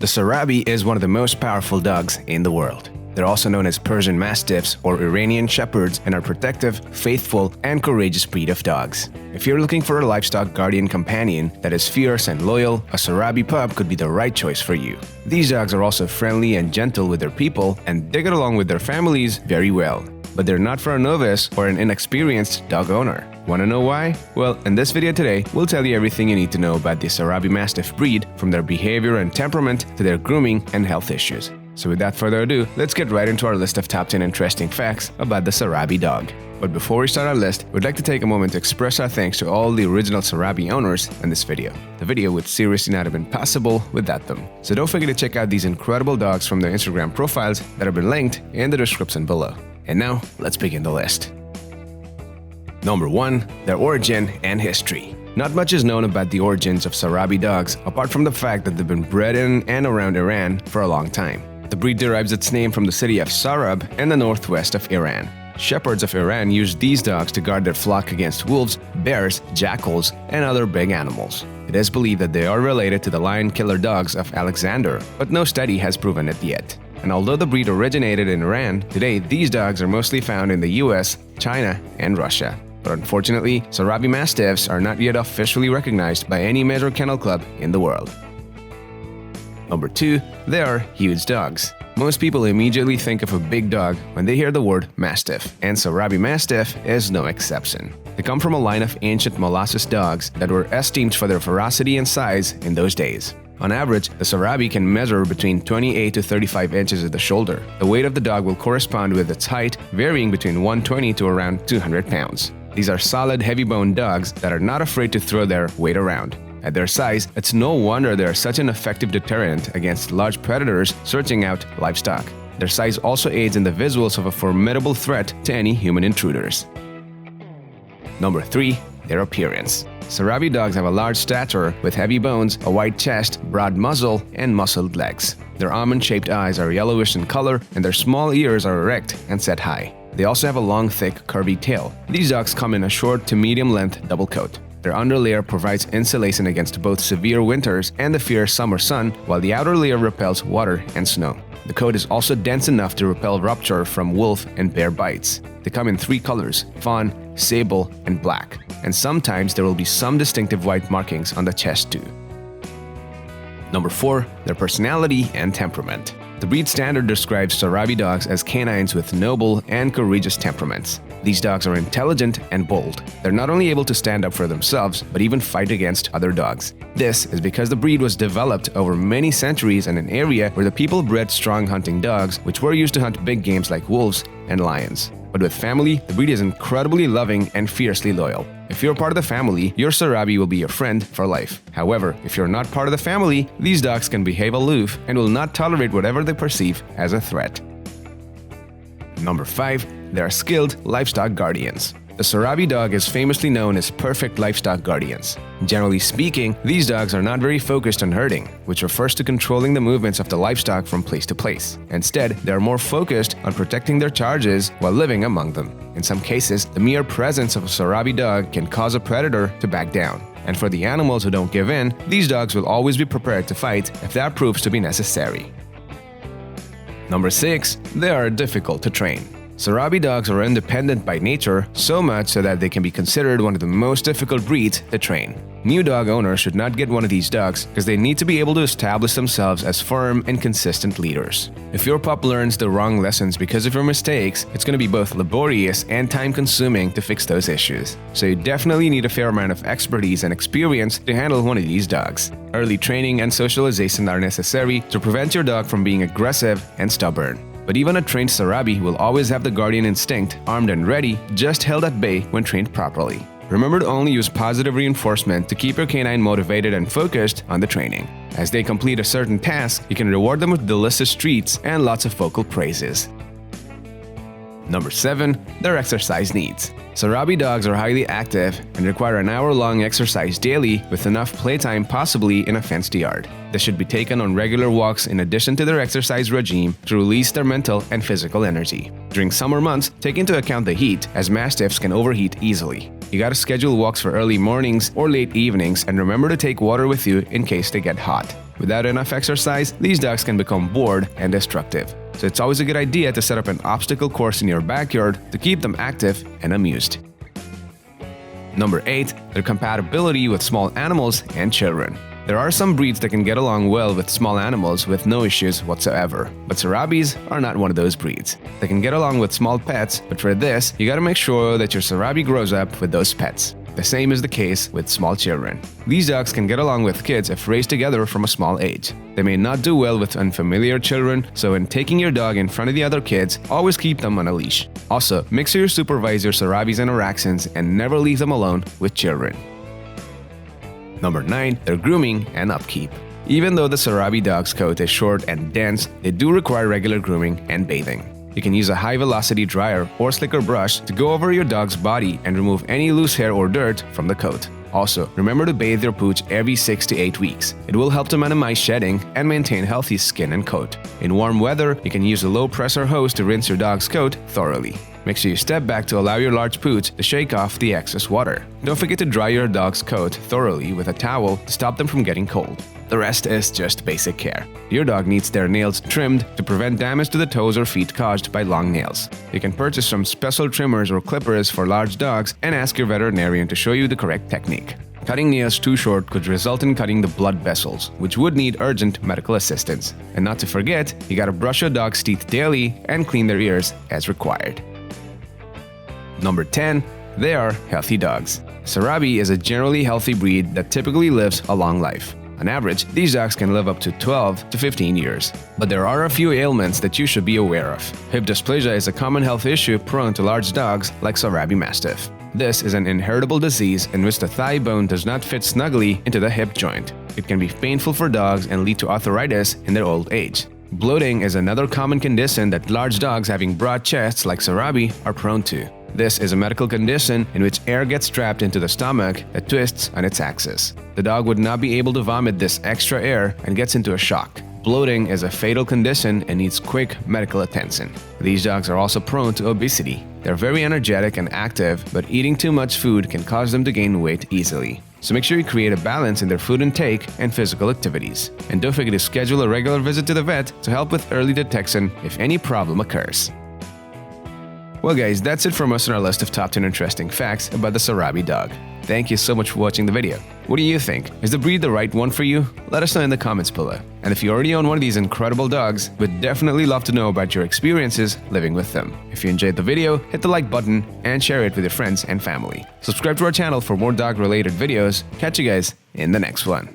The Sarabi is one of the most powerful dogs in the world. They're also known as Persian Mastiffs or Iranian Shepherds and are protective, faithful, and courageous breed of dogs. If you're looking for a livestock guardian companion that is fierce and loyal, a Sarabi pup could be the right choice for you. These dogs are also friendly and gentle with their people, and they get along with their families very well. But they're not for a novice or an inexperienced dog owner. Want to know why? Well, in this video today, we'll tell you everything you need to know about the Sarabi Mastiff breed, from their behavior and temperament to their grooming and health issues. So without further ado, let's get right into our list of top 10 interesting facts about the Sarabi dog. But before we start our list, we'd like to take a moment to express our thanks to all the original Sarabi owners in this video. The video would seriously not have been possible without them. So don't forget to check out these incredible dogs from their Instagram profiles that have been linked in the description below. And now, let's begin the list. Number 1. Their origin and history. Not much is known about the origins of Sarabi dogs, apart from the fact that they've been bred in and around Iran for a long time. The breed derives its name from the city of Sarab in the northwest of Iran. Shepherds of Iran used these dogs to guard their flock against wolves, bears, jackals, and other big animals. It is believed that they are related to the lion killer dogs of Alexander, but no study has proven it yet. And although the breed originated in Iran, today these dogs are mostly found in the US, China, and Russia. But unfortunately, Sarabi Mastiffs are not yet officially recognized by any major kennel club in the world. Number 2. They are huge dogs. Most people immediately think of a big dog when they hear the word Mastiff, and Sarabi Mastiff is no exception. They come from a line of ancient molasses dogs that were esteemed for their ferocity and size in those days. On average, the Sarabi can measure between 28 to 35 inches at the shoulder. The weight of the dog will correspond with its height, varying between 120 to around 200 pounds. These are solid, heavy-boned dogs that are not afraid to throw their weight around. At their size, it's no wonder they are such an effective deterrent against large predators searching out livestock. Their size also aids in the visuals of a formidable threat to any human intruders. Number 3. Their appearance. Sarabi dogs have a large stature with heavy bones, a wide chest, broad muzzle, and muscled legs. Their almond-shaped eyes are yellowish in color, and their small ears are erect and set high. They also have a long, thick, curvy tail. These dogs come in a short to medium-length double coat. Their underlayer provides insulation against both severe winters and the fierce summer sun, while the outer layer repels water and snow. The coat is also dense enough to repel rupture from wolf and bear bites. They come in 3 colors: fawn, sable, and black. And sometimes there will be some distinctive white markings on the chest too. Number 4. Their personality and temperament. The breed standard describes Sarabi dogs as canines with noble and courageous temperaments. These dogs are intelligent and bold. They're not only able to stand up for themselves, but even fight against other dogs. This is because the breed was developed over many centuries in an area where the people bred strong hunting dogs, which were used to hunt big games like wolves and lions. But with family, the breed is incredibly loving and fiercely loyal. If you're part of the family, your Sarabi will be your friend for life. However, if you're not part of the family, these dogs can behave aloof and will not tolerate whatever they perceive as a threat. Number 5. They are skilled livestock guardians. The Sarabi dog is famously known as perfect livestock guardians. Generally speaking, these dogs are not very focused on herding, which refers to controlling the movements of the livestock from place to place. Instead, they are more focused on protecting their charges while living among them. In some cases, the mere presence of a Sarabi dog can cause a predator to back down. And for the animals who don't give in, these dogs will always be prepared to fight if that proves to be necessary. Number 6. They are difficult to train. Sarabi dogs are independent by nature, so much so that they can be considered one of the most difficult breeds to train. New dog owners should not get one of these dogs because they need to be able to establish themselves as firm and consistent leaders. If your pup learns the wrong lessons because of your mistakes, it's going to be both laborious and time-consuming to fix those issues. So you definitely need a fair amount of expertise and experience to handle one of these dogs. Early training and socialization are necessary to prevent your dog from being aggressive and stubborn. But even a trained Sarabi will always have the guardian instinct, armed and ready, just held at bay when trained properly. Remember to only use positive reinforcement to keep your canine motivated and focused on the training. As they complete a certain task, you can reward them with delicious treats and lots of vocal praises. Number 7. Their exercise needs. Sarabi dogs are highly active and require an hour-long exercise daily with enough playtime possibly in a fenced yard. They should be taken on regular walks in addition to their exercise regime to release their mental and physical energy. During summer months, take into account the heat, as mastiffs can overheat easily. You gotta schedule walks for early mornings or late evenings, and remember to take water with you in case they get hot. Without enough exercise, these dogs can become bored and destructive. So it's always a good idea to set up an obstacle course in your backyard to keep them active and amused. Number 8. Their compatibility with small animals and children. There are some breeds that can get along well with small animals with no issues whatsoever, but Sarabis are not one of those breeds. They can get along with small pets, but for this, you gotta make sure that your Sarabi grows up with those pets. The same is the case with small children. These dogs can get along with kids if raised together from a small age. They may not do well with unfamiliar children, so when taking your dog in front of the other kids, always keep them on a leash. Also, make sure you supervise your Sarabis and Araxans and never leave them alone with children. Number 9. Their grooming and upkeep. Even though the Sarabi dog's coat is short and dense, they do require regular grooming and bathing. You can use a high-velocity dryer or slicker brush to go over your dog's body and remove any loose hair or dirt from the coat. Also, remember to bathe your pooch every 6 to 8 weeks. It will help to minimize shedding and maintain healthy skin and coat. In warm weather, you can use a low-pressure hose to rinse your dog's coat thoroughly. Make sure you step back to allow your large pooch to shake off the excess water. Don't forget to dry your dog's coat thoroughly with a towel to stop them from getting cold. The rest is just basic care. Your dog needs their nails trimmed to prevent damage to the toes or feet caused by long nails. You can purchase some special trimmers or clippers for large dogs and ask your veterinarian to show you the correct technique. Cutting nails too short could result in cutting the blood vessels, which would need urgent medical assistance. And not to forget, you gotta brush your dog's teeth daily and clean their ears as required. Number 10. They are healthy dogs. Sarabi is a generally healthy breed that typically lives a long life. On average, these dogs can live up to 12 to 15 years. But there are a few ailments that you should be aware of. Hip dysplasia is a common health issue prone to large dogs like Sarabi Mastiff. This is an inheritable disease in which the thigh bone does not fit snugly into the hip joint. It can be painful for dogs and lead to arthritis in their old age. Bloating is another common condition that large dogs having broad chests like Sarabi are prone to. This is a medical condition in which air gets trapped into the stomach that twists on its axis. The dog would not be able to vomit this extra air and gets into a shock. Bloating is a fatal condition and needs quick medical attention. These dogs are also prone to obesity. They're very energetic and active, but eating too much food can cause them to gain weight easily. So make sure you create a balance in their food intake and physical activities. And don't forget to schedule a regular visit to the vet to help with early detection if any problem occurs. Well guys, that's it from us on our list of top 10 interesting facts about the Sarabi dog. Thank you so much for watching the video. What do you think? Is the breed the right one for you? Let us know in the comments below. And if you already own one of these incredible dogs, we'd definitely love to know about your experiences living with them. If you enjoyed the video, hit the like button and share it with your friends and family. Subscribe to our channel for more dog-related videos. Catch you guys in the next one.